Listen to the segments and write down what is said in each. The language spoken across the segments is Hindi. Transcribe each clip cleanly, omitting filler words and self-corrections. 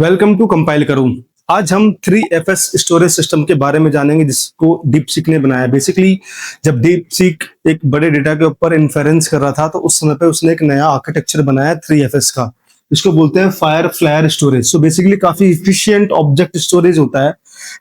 वेलकम टू कंपाइल करूं। आज हम 3FS स्टोरेज सिस्टम के बारे में जानेंगे जिसको डीपसीक ने बनाया। बेसिकली जब डीपसीक एक बड़े डेटा के ऊपर इन्फेरेंस कर रहा था तो उस समय पे उसने एक नया आर्किटेक्चर बनाया 3FS का। इसको बोलते हैं fire flyer storage. So basically काफी इफिशिएंट ऑब्जेक्ट स्टोरेज होता है।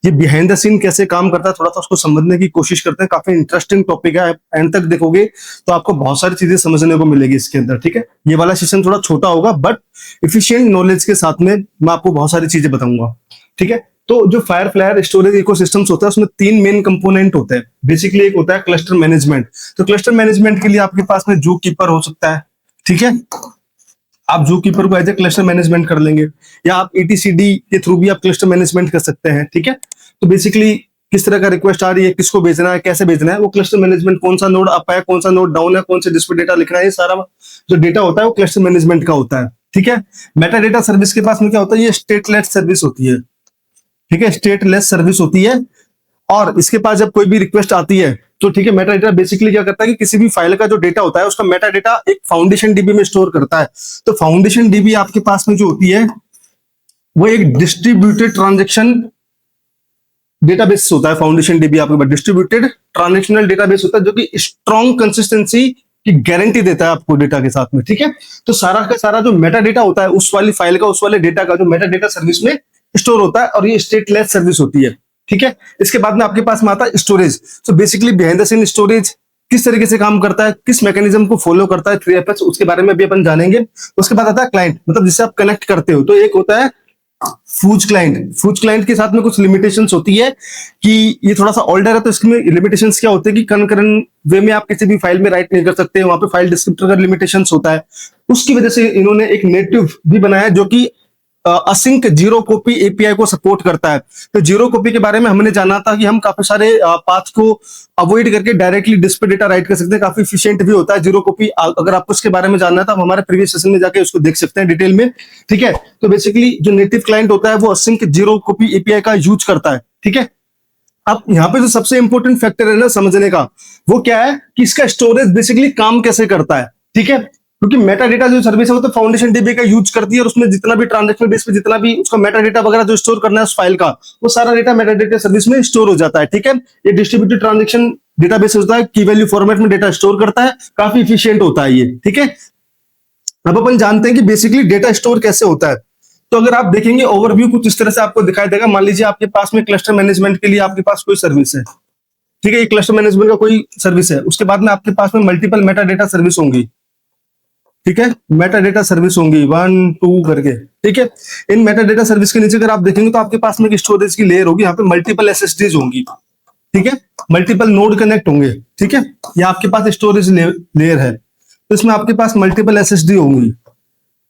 ये बिहाइंड द सीन कैसे काम करता है थोड़ा सा उसको समझने की कोशिश करते हैं। काफी इंटरेस्टिंग टॉपिक है, एंड तक देखोगे तो आपको बहुत सारी चीजें समझने को मिलेगी इसके अंदर। ठीक है, ये वाला सेशन थोड़ा छोटा होगा बट इफिशिएंट नॉलेज के साथ में मैं आपको बहुत सारी चीजें बताऊंगा। ठीक है, तो जो फायर फ्लायर स्टोरेज इकोसिस्टम्स होता है उसमें 3 मेन कंपोनेंट होते हैं। बेसिकली एक होता है क्लस्टर मैनेजमेंट। तो क्लस्टर मैनेजमेंट के लिए आपके पास में जू कीपर हो सकता है। ठीक है, आप जू कीपर को एज ए क्लस्टर मैनेजमेंट कर लेंगे, या आप ETCD के थ्रू भी आप क्लस्टर मैनेजमेंट कर सकते हैं। ठीक है, तो बेसिकली किस तरह का रिक्वेस्ट आ रही है, किसको भेजना है, कैसे भेजना है, वो क्लस्टर मैनेजमेंट, कौन सा नोड अप है, कौन सा नोड डाउन है, कौन से डिस्क पे डेटा लिखना है, ये सारा जो डेटा होता है वो क्लस्टर मैनेजमेंट का होता है। ठीक है, मेटा डेटा सर्विस के पास में क्या होता है, ये स्टेटलेस सर्विस होती है। ठीक है, स्टेटलेस सर्विस होती है। और इसके पास जब कोई भी रिक्वेस्ट आती है तो ठीक है, मेटा डेटा बेसिकली क्या करता है कि किसी भी फाइल का जो डेटा होता है उसका मेटा डेटा एक फाउंडेशन डीबी में स्टोर करता है। तो फाउंडेशन डीबी आपके पास में जो होती है वो एक डिस्ट्रीब्यूटेड ट्रांजेक्शन डेटाबेस होता है। फाउंडेशन डीबी आपके पास डिस्ट्रीब्यूटेड ट्रांजेक्शनल डेटाबेस होता है जो कि स्ट्रॉन्ग कंसिस्टेंसी की गारंटी देता है आपको डेटा के साथ में। ठीक है, तो सारा का सारा जो मेटा डेटा होता है उस वाली फाइल का, उस वाले डेटा का जो मेटा डेटा सर्विस में स्टोर होता है, और ये स्टेटलेस सर्विस होती है। ठीक है, इसके बाद में आपके पास में आता है स्टोरेज। तो basically behind the scene storage किस तरीके से काम करता है, किस मैकेनिज्म को फॉलो करता है 3FS, उसके बारे में भी अपन जानेंगे। उसके बाद आता है क्लाइंट, मतलब जिससे आप कनेक्ट करते हो। तो एक होता है फूज क्लाइंट। फूज क्लाइंट के साथ में कुछ लिमिटेशंस होती है कि ये थोड़ा सा ओल्डर है, तो इसमें लिमिटेशंस क्या होते हैं कि कनकरेंट वे में आप किसी भी फाइल में राइट नहीं कर सकते, वहां पे फाइल डिस्क्रिप्टर का लिमिटेशंस होता है। उसकी वजह से इन्होंने एक नेटिव भी बनाया जो कि असिंक जीरो कॉपी API को सपोर्ट करता है। तो जीरो कॉपी के बारे में हमने जाना था कि हम काफी सारे पाथ को अवॉइड करके डायरेक्टली डिस्क पे डेटा राइट कर सकते हैं। काफी एफिशिएंट भी होता है जीरो कॉपी। अगर आपको उसके बारे में जानना है तो आप हमारे प्रीवियस सेशन में जाके उसको देख सकते हैं डिटेल में। ठीक है, तो बेसिकली जो नेटिव क्लाइंट होता है वो असिंक जीरो कॉपी API का यूज करता है। ठीक है, अब यहाँ पे जो सबसे इंपॉर्टेंट फैक्टर है ना समझने का, वो क्या है कि इसका स्टोरेज बेसिकली काम कैसे करता है। ठीक है, क्योंकि मेटा डेटा जो सर्विस है वो तो फाउंडेशन डीबी का यूज करती है, और उसमें जितना भी ट्रांजेक्शनल बेस पे जितना भी उसका मेटा डेटा वगैरह जो स्टोर करना है उस फाइल का, वो सारा डेटा मेटा डेटा सर्विस में स्टोर हो जाता है। ठीक है, ये डिस्ट्रीब्यूटेड ट्रांजेक्शन डेटाबेस होता है, की वैल्यू फॉर्मेट में डेटा स्टोर करता है, काफी इफिशियंट होता है ये। ठीक है, अब अपन जानते हैं कि बेसिकली डेटा स्टोर कैसे होता है। तो अगर आप देखेंगे ओवरव्यू कुछ इस तरह से आपको दिखाई देगा। मान लीजिए आपके पास में क्लस्टर मैनेजमेंट के लिए आपके पास कोई सर्विस है। ठीक है, ये क्लस्टर मैनेजमेंट का कोई सर्विस है। उसके बाद में आपके पास में मल्टीपल मेटा डेटा सर्विस होंगी। ठीक है, मेटा डेटा सर्विस होंगी 1 2 करके। ठीक है, इन मेटा डेटा सर्विस के नीचे अगर आप देखेंगे तो आपके पास में एक स्टोरेज की लेयर होगी। यहाँ पे मल्टीपल SSDs होंगी। ठीक है, मल्टीपल नोड कनेक्ट होंगे। ठीक है, ये आपके पास स्टोरेज लेयर है, तो इसमें आपके पास मल्टीपल SSD होंगी।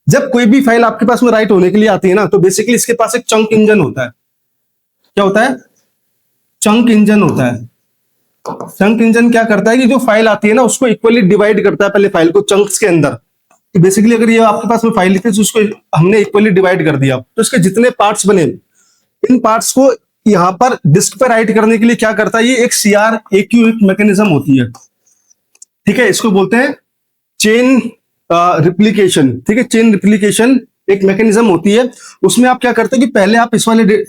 जब कोई भी फाइल आपके पास में राइट होने के लिए आती है ना, तो बेसिकली इसके पास एक चंक इंजन होता है। क्या होता है? चंक इंजन होता है। चंक इंजन क्या करता है कि जो फाइल आती है ना उसको इक्वली डिवाइड करता है पहले फाइल को चंक्स के अंदर। बेसिकली अगर ये आपके पास में फाइल थी तो उसको हमने इक्वली डिवाइड कर दिया, तो इसके जितने पार्ट्स बने, इन पार्ट्स को यहां पर डिस्क पर राइट करने के लिए क्या करता है, ये एक CRAQ एक मैकेनिज्म होती है। ठीक है, इसको बोलते हैं चेन रिप्लिकेशन। ठीक है, चेन रिप्लिकेशन एक मैकेनिज्म होती है। उसमें आप क्या करते हैं कि पहले आप इस वाले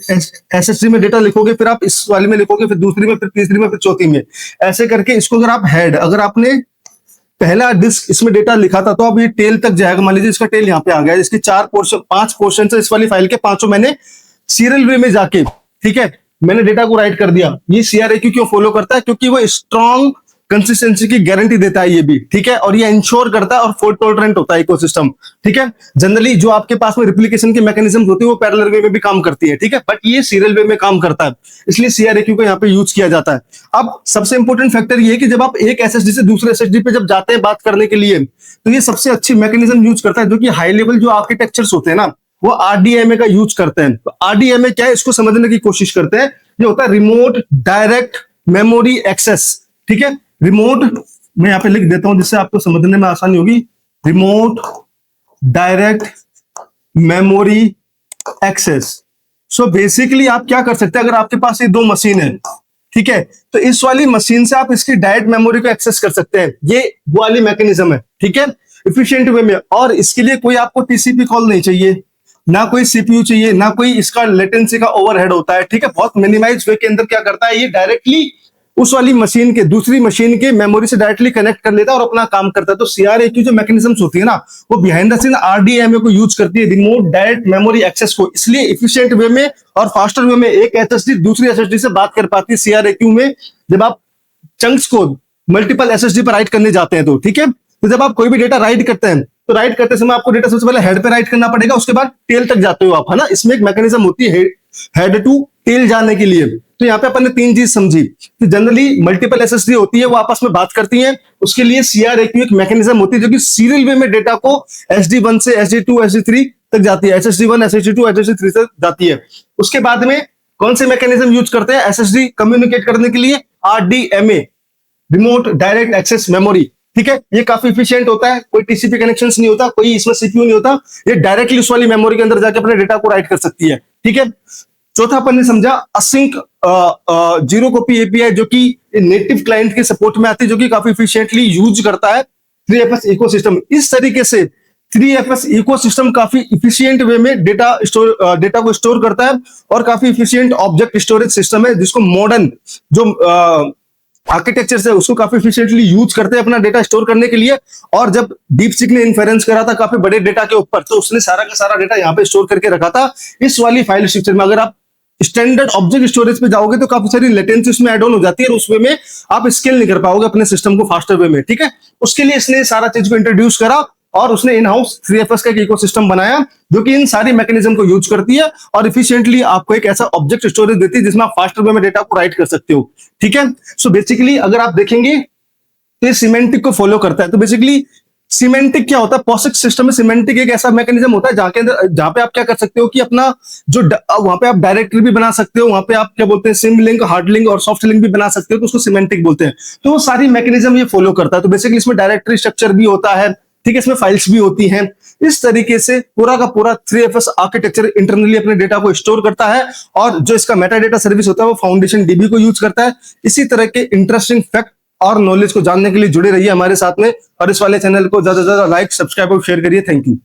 SSD में डेटा लिखोगे, फिर आप इस वाले में लिखोगे, फिर दूसरी में, फिर तीसरी में, फिर चौथी में, ऐसे करके इसको अगर आप अगर आपने पहला डिस्क इसमें डेटा लिखा था तो अब ये टेल तक जाएगा। मान लीजिए इसका टेल यहाँ पे आ गया, इसके 5 पोर्शन है इस वाली फाइल के, पांचों मैंने सीरियल वे में जाके, ठीक है, मैंने डेटा को राइट कर दिया। ये CRAQ क्यों फॉलो करता है? क्योंकि वो स्ट्रॉन्ग कंसिस्टेंसी की गारंटी देता है ये भी। ठीक है, और ये इंश्योर करता है और फॉल्ट टॉलरेंट होता है इकोसिस्टम। ठीक है, जनरली जो आपके पास में रिप्लिकेशन की मैकेनिज्म होती है वो पैरेलल वे में भी काम करती है। ठीक है, बट ये सीरियल वे में काम करता है, इसलिए CRAQ को यहाँ पे यूज किया जाता है। अब सबसे इंपॉर्टेंट फैक्टर ये है कि जब आप एक SSD से दूसरे SSD पे जब जाते हैं बात करने के लिए, तो ये सबसे अच्छी मैकेनिज्म यूज करता है, जो कि हाई लेवल जो आर्किटेक्चर्स होते हैं ना वो RDMA का यूज करते हैं। तो RDMA क्या है इसको समझने की कोशिश करते हैं। ये होता है रिमोट डायरेक्ट मेमोरी एक्सेस। ठीक है, रिमोट मैं यहां पे लिख देता हूं जिससे आपको समझने में आसानी होगी। Remote direct memory access. So basically आप क्या कर सकते हैं, अगर आपके पास ये 2 मशीन है, ठीक है, तो इस वाली मशीन से आप इसकी डायरेक्ट मेमोरी को एक्सेस कर सकते हैं। ये वो वाली मैकेनिज्म है। ठीक है, इफिशिएंट वे में, और इसके लिए कोई आपको TCP कॉल नहीं चाहिए, ना कोई सीपीयू चाहिए, ना कोई इसका लेटेंसी का ओवरहेड होता है, ठीक है। बहुत मिनिमाइज वे के अंदर क्या करता है, ये डायरेक्टली उस वाली मशीन के दूसरी मशीन के मेमोरी से डायरेक्टली कनेक्ट कर लेता है और अपना काम करता है। तो सीआरए की जो मैकेनिज्म्स होती है ना, वो बिहाइंड द सीन आरडीएमए को यूज करती है, रिमोट डायरेक्ट मेमोरी एक्सेस को, इसलिए इफिशिएंट वे में और फास्टर वे में एक एसएसडी दूसरी एसएसडी से बात कर पाती है सीआरए में। जब आप चंक्स को मल्टीपल एसएसडी पर राइट करने जाते हैं तो, ठीक है। तो जब आप कोई भी डेटा राइट करते हैं तो राइट करते समय आपको डेटा सबसे पहले हेड पे राइट करना पड़ेगा, उसके बाद टेल तक जाते हो आप, है ना। इसमें एक मैकेनिज्म होती है हेड टू टेल जाने के लिए। तो यहाँ पे अपन ने तीन चीज समझी कि जनरली मल्टीपल एसएसडी होती है, वो आपस में बात करती हैं, उसके लिए सीआरए की एक मैकेनिज्म होती है जो कि सीरियल वे में डेटा को SD1 से SD2 SD3 तक जाती है, SSD1 SSD2 SSD3 तक जाती है। उसके बाद में कौन से मैकेनिज्म यूज करते हैं एसएसडी कम्युनिकेट करने के लिए, RDMA, remote direct access memory, ठीक है। ये काफी इफिशिएंट होता है, कोई टीसीपी कनेक्शन नहीं होता, कोई इसमें सीपीयू नहीं होता, ये डायरेक्टली उस वाली मेमोरी के अंदर जाके अपने डेटा को राइट कर सकती है, ठीक है। चौथा अपन ने समझा असिंक जीरो कॉपी एपीआई, जो कि नेटिव क्लाइंट के सपोर्ट में आती है, जो कि काफी इफिशिएंटली यूज करता है 3FS इकोसिस्टम। इस तरीके से 3FS इकोसिस्टम काफी इफिशिएंट वे में डेटा को स्टोर करता है और काफी इफिशिएंट ऑब्जेक्ट स्टोरेज सिस्टम है, जिसको मॉडर्न जो आर्किटेक्चर से उसको काफी इफिशिएंटली यूज करते हैं अपना डेटा स्टोर करने के लिए। और जब डीपसीक ने इन्फेरेंस करा था काफी बड़े डेटा के ऊपर, तो उसने सारा का सारा डेटा यहाँ पे स्टोर करके रखा था इस वाली फाइल स्ट्रक्चर में। अगर आप स्टैंडर्ड ऑब्जेक्ट स्टोरेज पे जाओगे तो काफी सारी लेटेंसी उसमें ऐड ऑन हो जाती है और उस वे में आप स्केल नहीं कर पाओगे अपने सिस्टम को फास्टर वे में, ठीक है। उसके लिए इसने सारा चीज को इंट्रोड्यूस करा और उसने इन हाउस 3FS का एक इकोसिस्टम बनाया जो कि इन सारी मैकेनिज्म को यूज करती है और इफिशिएंटली आपको एक ऐसा ऑब्जेक्ट स्टोरेज देती है जिसमें आप फास्टर वे में डेटा को राइट कर सकते हो, ठीक है। सो बेसिकली अगर आप देखेंगे तो ये सिमेंटिक को फॉलो करता है। तो बेसिकली सिमेंटिक क्या होता है, POSIX सिस्टम में सिमेंटिक एक ऐसा मैकेनिज्म होता है जहां पे आप क्या कर सकते हो कि अपना जो वहां पे आप डायरेक्टरी भी बना सकते हो, वहां पे आप क्या बोलते हैं सिम लिंक, हार्ड लिंक और सॉफ्ट लिंक भी बना सकते हो, तो उसको सिमेंटिक बोलते हैं। तो वो सारी मैकेनिज्म ये फॉलो करता है। तो बेसिकली इसमें डायरेक्टरी स्ट्रक्चर भी होता है, ठीक है, इसमें फाइल्स भी होती हैं। इस तरीके से पूरा का पूरा 3FS आर्किटेक्चर इंटरनली अपने डेटा को स्टोर करता है और जो इसका मेटा डेटा सर्विस होता है वो फाउंडेशन डीबी को यूज करता है। इसी तरह के इंटरेस्टिंग फैक्ट और नॉलेज को जानने के लिए जुड़े रहिए हमारे साथ में और इस वाले चैनल को ज्यादा से ज्यादा लाइक, सब्सक्राइब और शेयर करिए। Thank you.